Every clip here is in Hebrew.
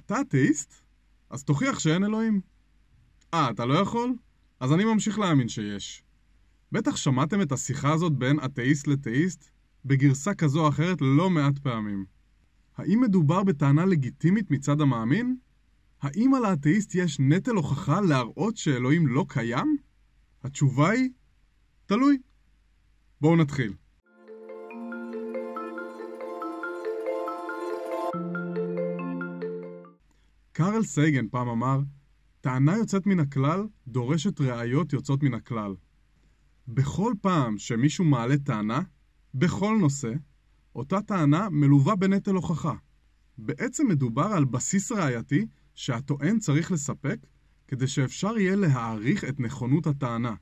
אתה אתאיסט? אז תוכיח שאין אלוהים. אתה לא יכול? אז אני ממשיך להאמין שיש. בטח שמעתם את השיחה הזאת בין אתאיסט לתאיסט בגרסה כזו או אחרת לא מעט פעמים. האם מדובר בטענה לגיטימית מצד המאמין? האם על האתאיסט יש נטל הוכחה להראות שאלוהים לא קיים? התשובה היא, תלוי. בואו נתחיל. קארל סייגן פעם אמר, טענה יוצאת מן הכלל דורשת ראיות יוצאות מן הכלל. בכל פעם שמישהו מעלה טענה, בכל נושא, אותה טענה מלווה בנטל הוכחה. בעצם מדובר על בסיס ראייתי שהטוען צריך לספק כדי שאפשר יהיה להעריך את נכונות הטענה.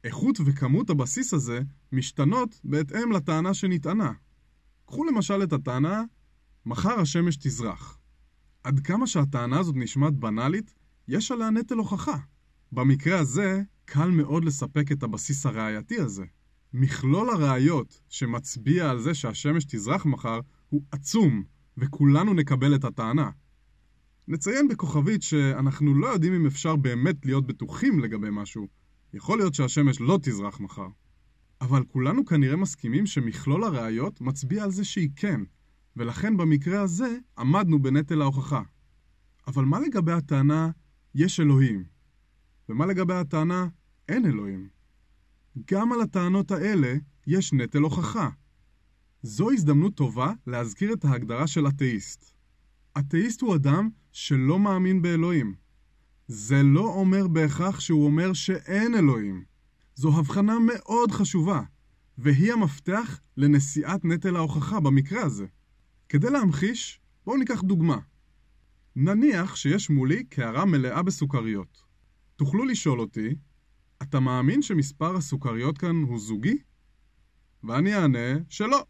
איכות וכמות הבסיס הזה משתנות בהתאם לטענה שנטענה. קחו למשל את הטענה, מחר השמש תזרח. עד כמה שהטענה הזאת נשמעת בנאלית, יש עליה נטל הוכחה. במקרה הזה, קל מאוד לספק את הבסיס הראייתי הזה. מכלול הראיות שמצביע על זה שהשמש תזרח מחר הוא עצום, וכולנו נקבל את הטענה. נציין בכוכבית שאנחנו לא יודעים אם אפשר באמת להיות בטוחים לגבי משהו. יכול להיות שהשמש לא תזרח מחר. אבל כולנו כנראה מסכימים שמכלול הראיות מצביע על זה שהיא כן, ולכן במקרה הזה עמדנו בנטל ההוכחה. אבל מה לגבי הטענה יש אלוהים? ומה לגבי הטענה אין אלוהים? גם על הטענות האלה יש נטל הוכחה. זו הזדמנות טובה להזכיר את ההגדרה של אתאיסט. אתאיסט הוא אדם שלא מאמין באלוהים. זה לא אומר בהכרח שהוא אומר שאין אלוהים. זו הבחנה מאוד חשובה, והיא המפתח לנשיאת נטל ההוכחה במקרה הזה. כדי להמחיש, בואו ניקח דוגמה. נניח שיש מולי קערה מלאה בסוכריות. תוכלו לשאול אותי, אתה מאמין שמספר הסוכריות כאן הוא זוגי? ואני אענה שלא.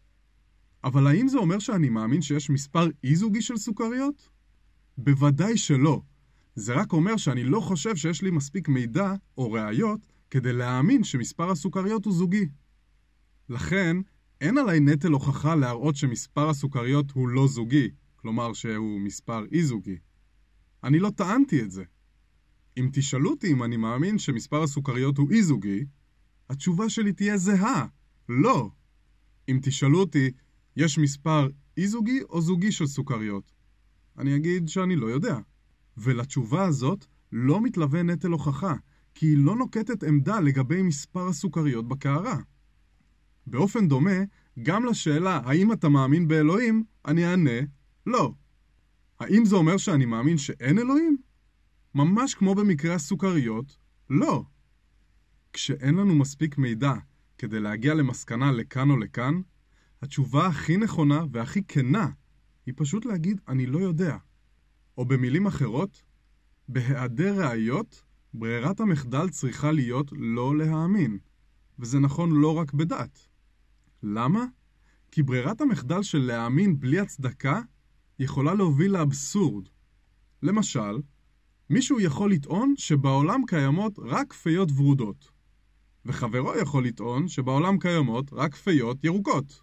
אבל האם זה אומר שאני מאמין שיש מספר אי-זוגי של סוכריות? בוודאי שלא. זה רק אומר שאני לא חושב שיש לי מספיק מידע או ראיות כדי להאמין שמספר הסוכריות הוא זוגי. לכן, אין עליי נטל הוכחה להראות שמספר הסוכריות הוא לא זוגי, כלומר שהוא מספר אי-זוגי. אני לא טענתי את זה. אם תשאלו אותי אם אני מאמין שמספר הסוכריות הוא אי-זוגי, התשובה שלי תהיה זהה, לא. אם תשאלו אותי, יש מספר אי-זוגי או זוגי של סוכריות? אני אגיד שאני לא יודע. ולתשובה הזאת לא מתלווה נטל הוכחה, כי היא לא נוקטת עמדה לגבי מספר הסוכריות בקערה. באופן דומה, גם לשאלה האם אתה מאמין באלוהים, אני אענה לא. האם זה אומר שאני מאמין שאין אלוהים? ממש כמו במקרה הסוכריות, לא. כשאין לנו מספיק מידע כדי להגיע למסקנה לכאן או לכאן, התשובה הכי נכונה והכי כנה היא פשוט להגיד אני לא יודע. או במילים אחרות, בהיעדר ראיות, ברירת המחדל צריכה להיות לא להאמין. וזה נכון לא רק בדת. למה? כי ברירת המחדל של להאמין בלי הצדקה יכולה להוביל לאבסורד. למשל, מישהו יכול לטעון שבעולם קיימות רק פיות ורודות, וחברו יכול לטעון שבעולם קיימות רק פיות ירוקות.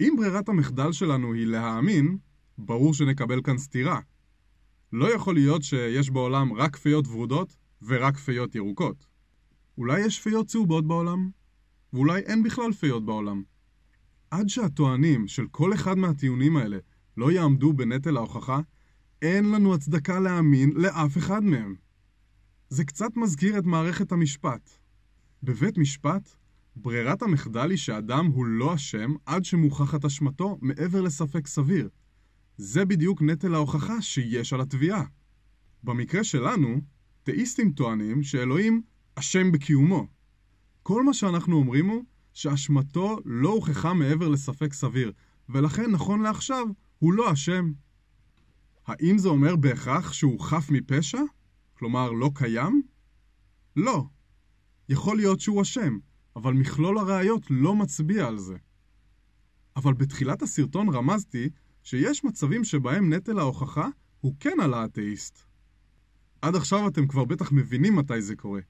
אם ברירת המחדל שלנו היא להאמין, ברור שנקבל כאן סתירה. לא יכול להיות שיש בעולם רק פיות ורודות ורק פיות ירוקות. אולי יש פיות צהובות בעולם, ואולי אין בכלל פיות בעולם. עד שהטוענים של כל אחד מהטיעונים האלה לא יעמדו בנטל ההוכחה, אין לנו הצדקה להאמין לאף אחד מהם. זה קצת מזכיר את מערכת המשפט. בבית משפט, ברירת המחדל היא שאדם הוא לא אשם עד שמוכחת אשמתו מעבר לספק סביר. זה בדיוק נטל ההוכחה שיש על התביעה. במקרה שלנו, תאיסטים טוענים שאלוהים אשם בקיומו. כל מה שאנחנו אומרים הוא שאשמתו לא הוכחה מעבר לספק סביר, ולכן נכון לעכשיו הוא לא אשם. האם זה אומר בהכרח שהוא חף מפשע? כלומר לא קיים? לא. יכול להיות שהוא אשם, אבל מכלול הראיות לא מצביע על זה. אבל בתחילת הסרטון רמזתי שיש מצבים שבהם נטל ההוכחה הוא כן על האתאיסט. עד עכשיו אתם כבר בטח מבינים מתי זה קורה,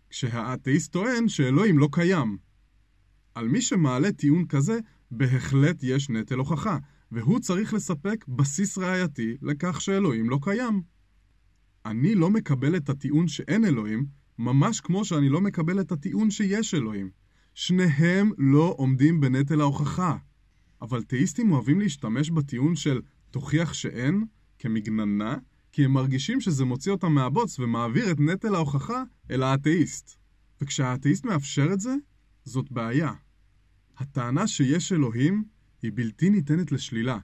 כשהאתאיסט טוען שאלוהים לא קיים. על מי שמעלה טיעון כזה בהחלט יש נטל הוכחה, והוא צריך לספק בסיס ראייתי לכך שאלוהים לא קיים. אני לא מקבל את הטיעון שאין אלוהים, ממש כמו שאני לא מקבל את הטיעון שיש אלוהים. שניהם לא עומדים בנטל ההוכחה. אבל תאיסטים אוהבים להשתמש בטיעון של תוכיח שאין כמגננה, כי הם מרגישים שזה מוציא אותם מהבוץ ומעביר את נטל ההוכחה אל האתאיסט. וכשהאתאיסט מאפשר את זה, זאת בעיה. הטענה שיש אלוהים היא בלתי ניתנת לשלילה,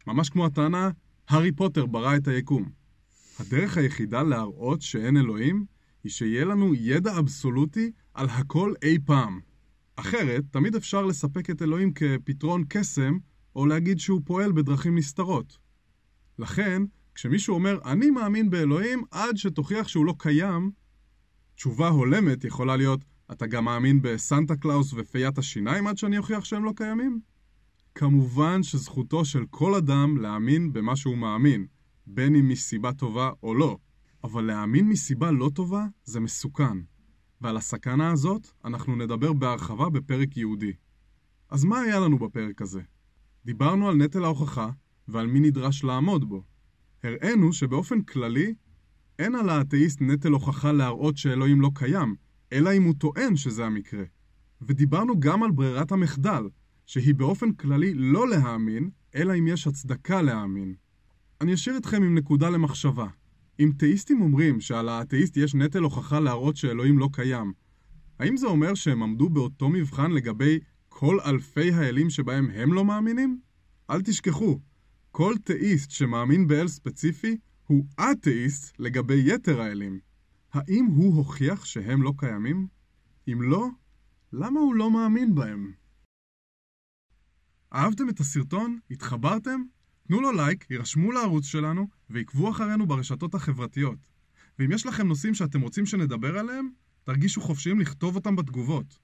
ממש כמו הטענה, הארי פוטר ברא את היקום. הדרך היחידה להראות שאין אלוהים היא שיהיה לנו ידע אבסולוטי על הכל אי פעם. אחרת, תמיד אפשר לספק את אלוהים כפתרון קסם, או להגיד שהוא פועל בדרכים נסתרות. לכן, כשמישהו אומר, אני מאמין באלוהים עד שתוכיח שהוא לא קיים, תשובה הולמת יכולה להיות, אתה גם מאמין בסנטה קלאוס ופיית השיניים עד שאני אוכיח שהם לא קיימים? כמובן שזכותו של כל אדם להאמין במה שהוא מאמין, בין אם מסיבה טובה או לא. אבל להאמין מסיבה לא טובה זה מסוכן. ועל הסכנה הזאת אנחנו נדבר בהרחבה בפרק יהודי. אז מה היה לנו בפרק הזה? דיברנו על נטל ההוכחה ועל מי נדרש לעמוד בו. הראינו שבאופן כללי אין על האתאיסט נטל הוכחה להראות שאלוהים לא קיים, אלא אם הוא טוען שזה המקרה. ודיברנו גם על ברירת המחדל, שהיא באופן כללי לא להאמין, אלא אם יש הצדקה להאמין. אני אשאיר אתכם עם נקודה למחשבה. אם תאיסטים אומרים שעל האתאיסט יש נטל הוכחה להראות שאלוהים לא קיים, האם זה אומר שהם עמדו באותו מבחן לגבי כל אלפי האלים שבהם הם לא מאמינים? אל תשכחו, כל תאיסט שמאמין באל ספציפי הוא אתאיסט לגבי יתר האלים. האם הוא הוכיח שהם לא קיימים? אם לא, למה הוא לא מאמין בהם? אהבתם את הסרטון? התחברתם? תנו לו לייק, יירשמו לערוץ שלנו ועקבו אחרינו ברשתות החברתיות. ואם יש לכם נושאים שאתם רוצים שנדבר עליהם, תרגישו חופשיים לכתוב אותם בתגובות.